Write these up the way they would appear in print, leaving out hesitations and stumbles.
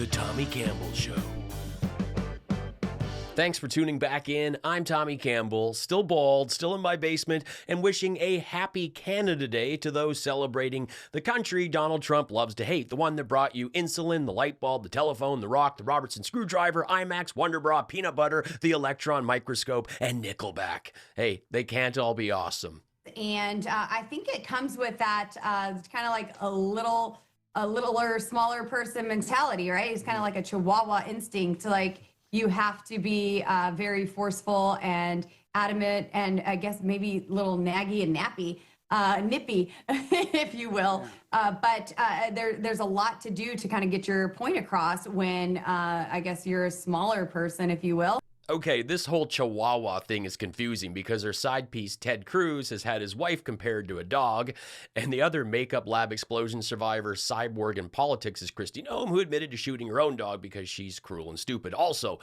The Tommy Campbell Show. Thanks for tuning back in. I'm Tommy Campbell, still bald, still in my basement, and wishing a happy Canada Day to those celebrating the country Donald Trump loves to hate. The one that brought you insulin, the light bulb, the telephone, the rock, the Robertson screwdriver, IMAX, Wonder Bra, peanut butter, the electron microscope, and Nickelback. Hey, they can't all be awesome. And I think it comes with that kind of like a littler, smaller person mentality, right? It's kind of like a Chihuahua instinct. Like, you have to be very forceful and adamant, and I guess maybe a little naggy and nippy, if you will. But there's a lot to do to kind of get your point across when I guess you're a smaller person, if you will. Okay, this whole Chihuahua thing is confusing because her side piece, Ted Cruz, has had his wife compared to a dog, and the other makeup lab explosion survivor, cyborg in politics, is Kristi Noem, who admitted to shooting her own dog because she's cruel and stupid. Also,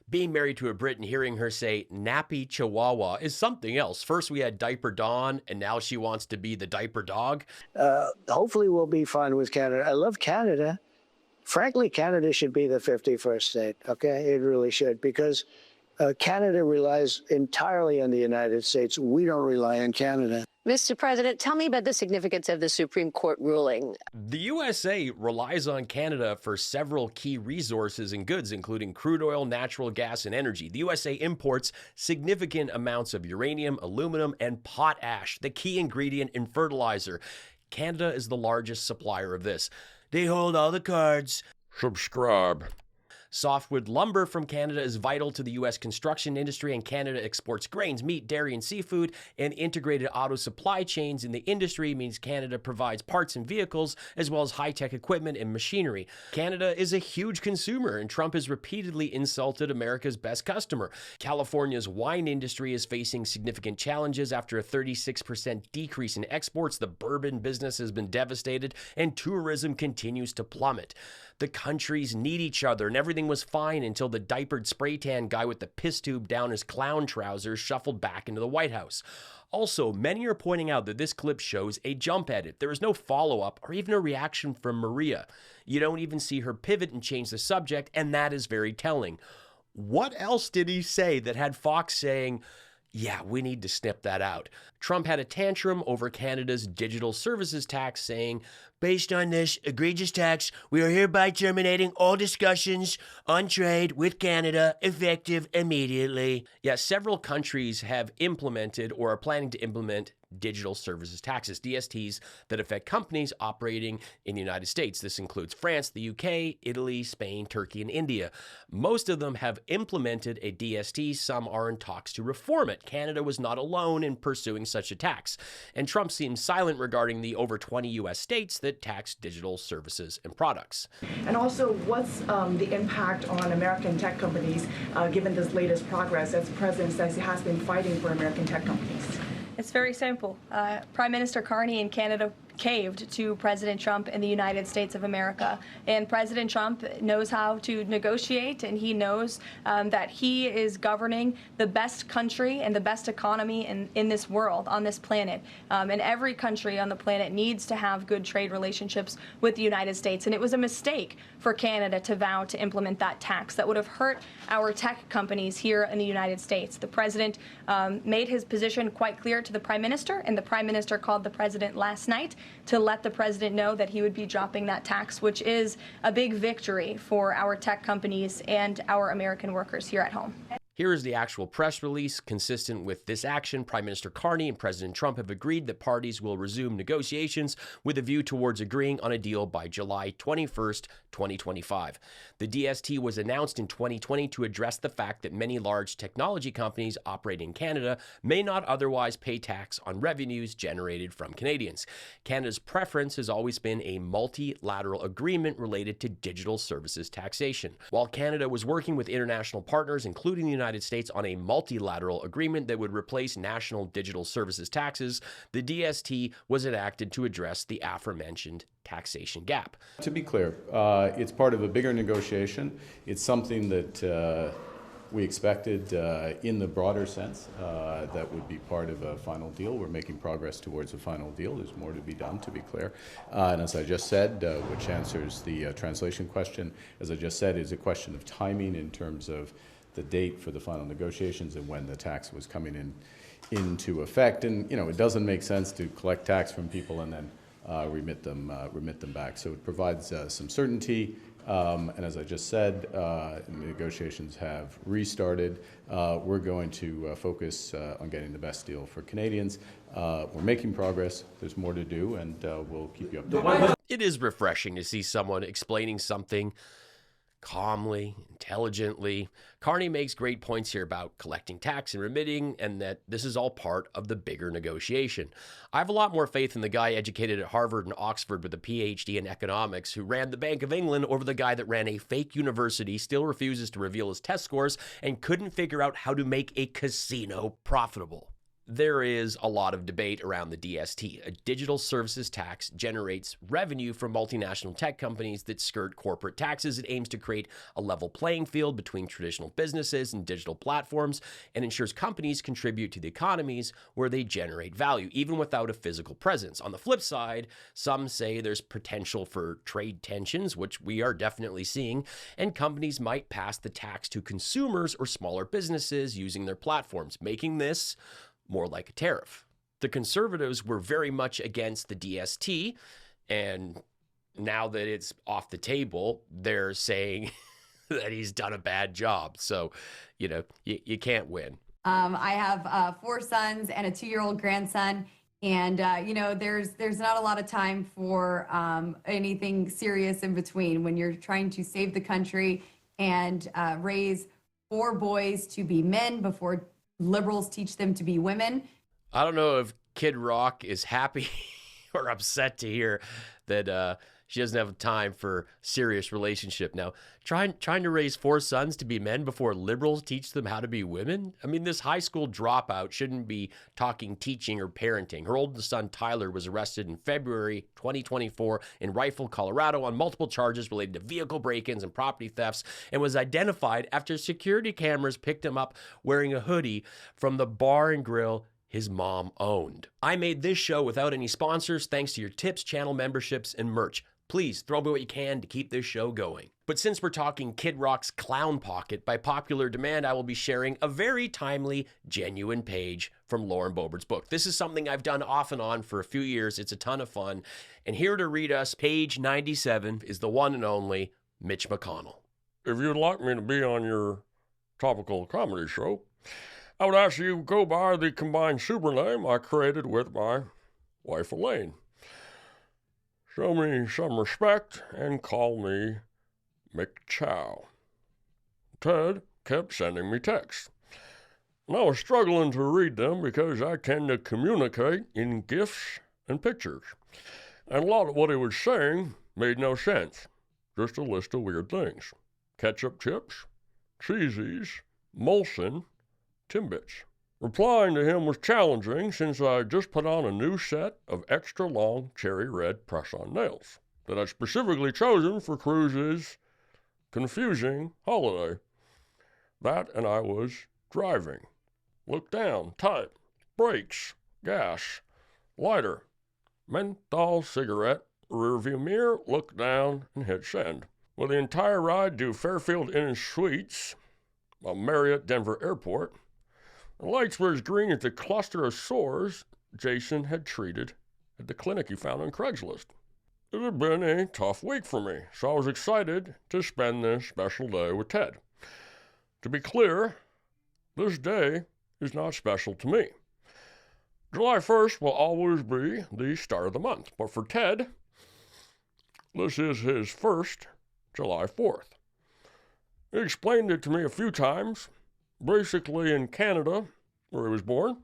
being married to a Brit and hearing her say nappy Chihuahua is something else. First we had Diaper Dawn, and now she wants to be the diaper dog. Hopefully we'll be fine with Canada. I love Canada. Frankly, Canada should be the 51st state, okay? It really should, because Canada relies entirely on the United States. We don't rely on Canada. Mr. President, tell me about the significance of the Supreme Court ruling. The USA relies on Canada for several key resources and goods, including crude oil, natural gas, and energy. The USA imports significant amounts of uranium, aluminum, and potash, the key ingredient in fertilizer. Canada is the largest supplier of this. They hold all the cards. Subscribe. Softwood lumber from Canada is vital to the U.S. construction industry, and Canada exports grains, meat, dairy, and seafood, and integrated auto supply chains in the industry means Canada provides parts and vehicles, as well as high-tech equipment and machinery. Canada is a huge consumer, and Trump has repeatedly insulted America's best customer. California's wine industry is facing significant challenges after a 36% decrease in exports. The bourbon business has been devastated, and tourism continues to plummet. The countries need each other, and everything was fine until the diapered spray tan guy with the piss tube down his clown trousers shuffled back into the White House. Also, many are pointing out that this clip shows a jump edit. There is no follow-up or even a reaction from Maria. You don't even see her pivot and change the subject, and that is very telling. What else did he say that had Fox saying, yeah, we need to snip that out? Trump had a tantrum over Canada's digital services tax, saying, based on this egregious tax, we are hereby terminating all discussions on trade with Canada, effective immediately. Yes, several countries have implemented or are planning to implement digital services taxes, DSTs, that affect companies operating in the United States. This includes France, the UK, Italy, Spain, Turkey, and India. Most of them have implemented a DST. Some are in talks to reform it. Canada was not alone in pursuing such a tax, and Trump seems silent regarding the over 20 U.S. states that tax digital services and products. And also, what's the impact on American tech companies given this latest progress, as the president says he has been fighting for American tech companies? It's very simple. Prime Minister Carney in Canada caved to President Trump in the United States of America. And President Trump knows how to negotiate, and he knows that he is governing the best country and the best economy in this world, on this planet. And every country on the planet needs to have good trade relationships with the United States. And it was a mistake for Canada to vow to implement that tax that would have hurt our tech companies here in the United States. The president made his position quite clear to the Prime Minister, and the Prime Minister called the president last night to let the president know that he would be dropping that tax, which is a big victory for our tech companies and our American workers here at home. Here is the actual press release. Consistent with this action, Prime Minister Carney and President Trump have agreed that parties will resume negotiations with a view towards agreeing on a deal by July 21st, 2025. The DST was announced in 2020 to address the fact that many large technology companies operating in Canada may not otherwise pay tax on revenues generated from Canadians. Canada's preference has always been a multilateral agreement related to digital services taxation. While Canada was working with international partners, including the United States, on a multilateral agreement that would replace national digital services taxes, the DST was enacted to address the aforementioned taxation gap. To be clear, it's part of a bigger negotiation. It's something that We expected, in the broader sense, that would be part of a final deal. We're making progress towards a final deal. There's more to be done, to be clear. And as I just said, which answers the translation question, as I just said, is a question of timing in terms of the date for the final negotiations and when the tax was coming into effect. And, it doesn't make sense to collect tax from people and then remit them back. So it provides some certainty. And as I just said, negotiations have restarted. We're going to focus on getting the best deal for Canadians. We're making progress. There's more to do, and we'll keep you updated. It is refreshing to see someone explaining something calmly, intelligently. Carney makes great points here about collecting tax and remitting, and that this is all part of the bigger negotiation. I have a lot more faith in the guy educated at Harvard and Oxford with a PhD in economics who ran the Bank of England over the guy that ran a fake university, still refuses to reveal his test scores, and couldn't figure out how to make a casino profitable. There is a lot of debate around the DST. A digital services tax generates revenue from multinational tech companies that skirt corporate taxes. It aims to create a level playing field between traditional businesses and digital platforms and ensures companies contribute to the economies where they generate value, even without a physical presence. On the flip side, some say there's potential for trade tensions, which we are definitely seeing, and companies might pass the tax to consumers or smaller businesses using their platforms, making this more like a tariff. The Conservatives were very much against the DST, and now that it's off the table, they're saying that he's done a bad job. So, you can't win. I have 4 sons and a 2-year-old grandson, and there's not a lot of time for anything serious in between when you're trying to save the country and raise 4 boys to be men before liberals teach them to be women. I don't know if Kid Rock is happy or upset to hear that she doesn't have time for serious relationship. Now, trying to raise 4 sons to be men before liberals teach them how to be women? I mean, this high school dropout shouldn't be talking teaching or parenting. Her oldest son, Tyler, was arrested in February 2024 in Rifle, Colorado on multiple charges related to vehicle break-ins and property thefts, and was identified after security cameras picked him up wearing a hoodie from the bar and grill his mom owned. I made this show without any sponsors thanks to your tips, channel memberships, and merch. Please throw me what you can to keep this show going. But since we're talking Kid Rock's Clown Pocket, by popular demand, I will be sharing a very timely, genuine page from Lauren Boebert's book. This is something I've done off and on for a few years. It's a ton of fun. And here to read us, page 97, is the one and only Mitch McConnell. If you'd like me to be on your topical comedy show, I would ask you to go by the combined supername I created with my wife Elaine. Show me some respect and call me McChow. Ted kept sending me texts, and I was struggling to read them because I tend to communicate in GIFs and pictures, and a lot of what he was saying made no sense, just a list of weird things. Ketchup chips, cheesies, Molson, Timbits. Replying to him was challenging since I had just put on a new set of extra long cherry red press-on nails that I'd specifically chosen for Cruz's confusing holiday. That and I was driving. Look down, type, brakes, gas, lighter, menthol cigarette, rearview mirror, look down, and hit send. With the entire ride to Fairfield Inn Suites, a Marriott Denver Airport, the lights were as green as the cluster of sores Jason had treated at the clinic he found on Craigslist. It had been a tough week for me, so I was excited to spend this special day with Ted. To be clear, this day is not special to me. July 1st will always be the start of the month, but for Ted, this is his first July 4th. He explained it to me a few times. Basically, in Canada, where he was born,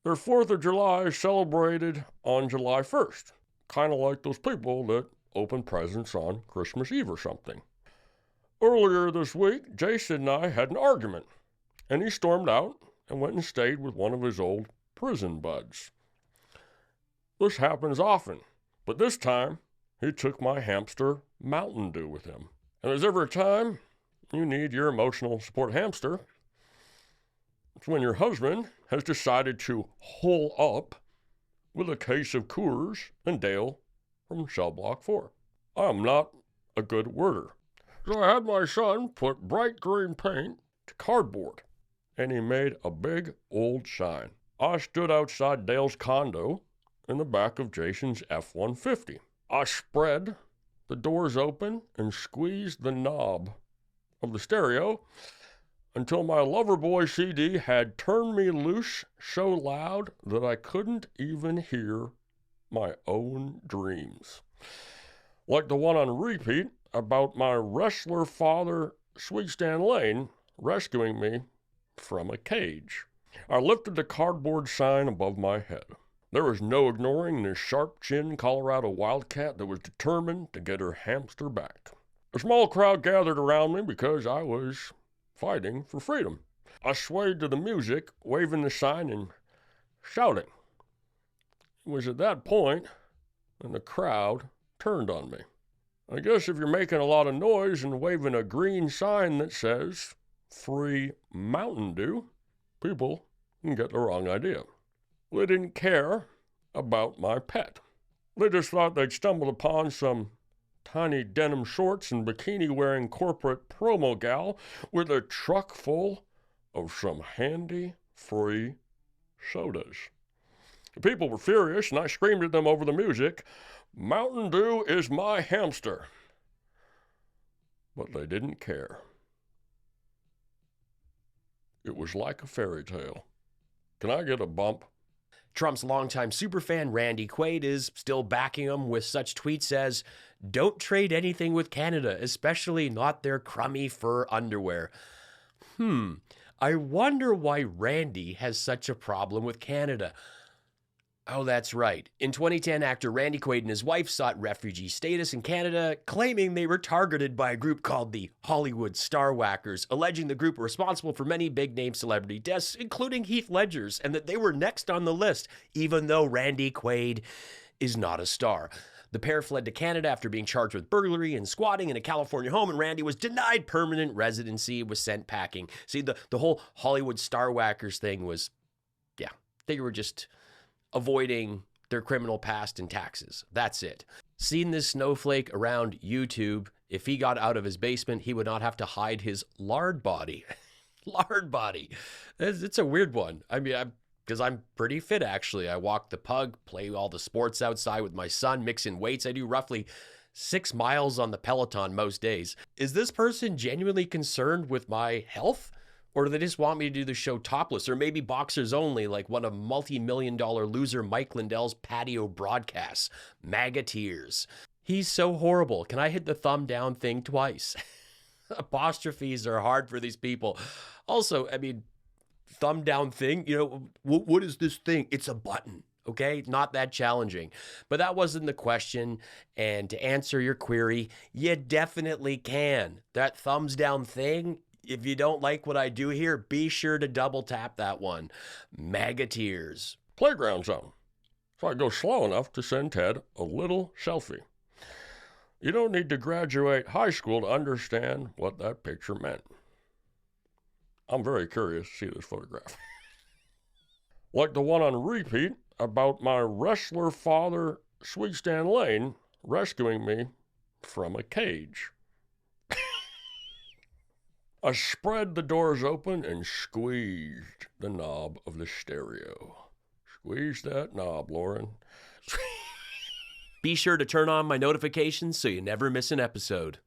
their 4th of July is celebrated on July 1st, kind of like those people that open presents on Christmas Eve or something. Earlier this week, Jason and I had an argument, and he stormed out and went and stayed with one of his old prison buds. This happens often, but this time, he took my hamster Mountain Dew with him. And there's ever a time you need your emotional support hamster. It's when your husband has decided to hole up with a case of Coors and Dale from Cell Block 4. I'm not a good worder. So I had my son put bright green paint to cardboard, and he made a big old sign. I stood outside Dale's condo in the back of Jason's F-150. I spread the doors open and squeezed the knob of the stereo until my Loverboy CD had turned me loose so loud that I couldn't even hear my own dreams. Like the one on repeat about my wrestler father, Sweet Stan Lane, rescuing me from a cage. I lifted the cardboard sign above my head. There was no ignoring this sharp-chinned Colorado wildcat that was determined to get her hamster back. A small crowd gathered around me because I was fighting for freedom. I swayed to the music, waving the sign and shouting. It was at that point when the crowd turned on me. I guess if you're making a lot of noise and waving a green sign that says Free Mountain Dew, people can get the wrong idea. They didn't care about my pet. They just thought they'd stumbled upon some tiny denim shorts and bikini-wearing corporate promo gal with a truck full of some handy free sodas. The people were furious, and I screamed at them over the music, "Mountain Dew is my hamster." But they didn't care. It was like a fairy tale. Can I get a bump? Trump's longtime superfan Randy Quaid is still backing him with such tweets as, "Don't trade anything with Canada, especially not their crummy fur underwear." I wonder why Randy has such a problem with Canada. Oh, that's right. In 2010, actor Randy Quaid and his wife sought refugee status in Canada, claiming they were targeted by a group called the Hollywood Star Whackers, alleging the group were responsible for many big-name celebrity deaths, including Heath Ledger's, and that they were next on the list, even though Randy Quaid is not a star. The pair fled to Canada after being charged with burglary and squatting in a California home, and Randy was denied permanent residency, was sent packing. See, the whole Hollywood Star Whackers thing was, they were just avoiding their criminal past and taxes. That's it. Seen this snowflake around YouTube. If he got out of his basement, he would not have to hide his lard body. Lard body. It's a weird one. I mean, because I'm pretty fit, actually. I walk the pug, play all the sports outside with my son, mix in weights. I do roughly 6 miles on the Peloton most days. Is this person genuinely concerned with my health? Or do they just want me to do the show topless? Or maybe boxers only, like one of multi-million-dollar loser Mike Lindell's patio broadcasts. MAGA tears. He's so horrible. Can I hit the thumb down thing twice? Apostrophes are hard for these people. Also, I mean, thumb down thing, what is this thing? It's a button, okay? Not that challenging. But that wasn't the question. And to answer your query, you definitely can. That thumbs down thing, if you don't like what I do here, be sure to double tap that one. MAGA tears. Playground zone. So I go slow enough to send Ted a little selfie. You don't need to graduate high school to understand what that picture meant. I'm very curious to see this photograph. Like the one on repeat about my wrestler father, Sweet Stan Lane, rescuing me from a cage. I spread the doors open and squeezed the knob of the stereo. Squeeze that knob, Lauren. Be sure to turn on my notifications so you never miss an episode.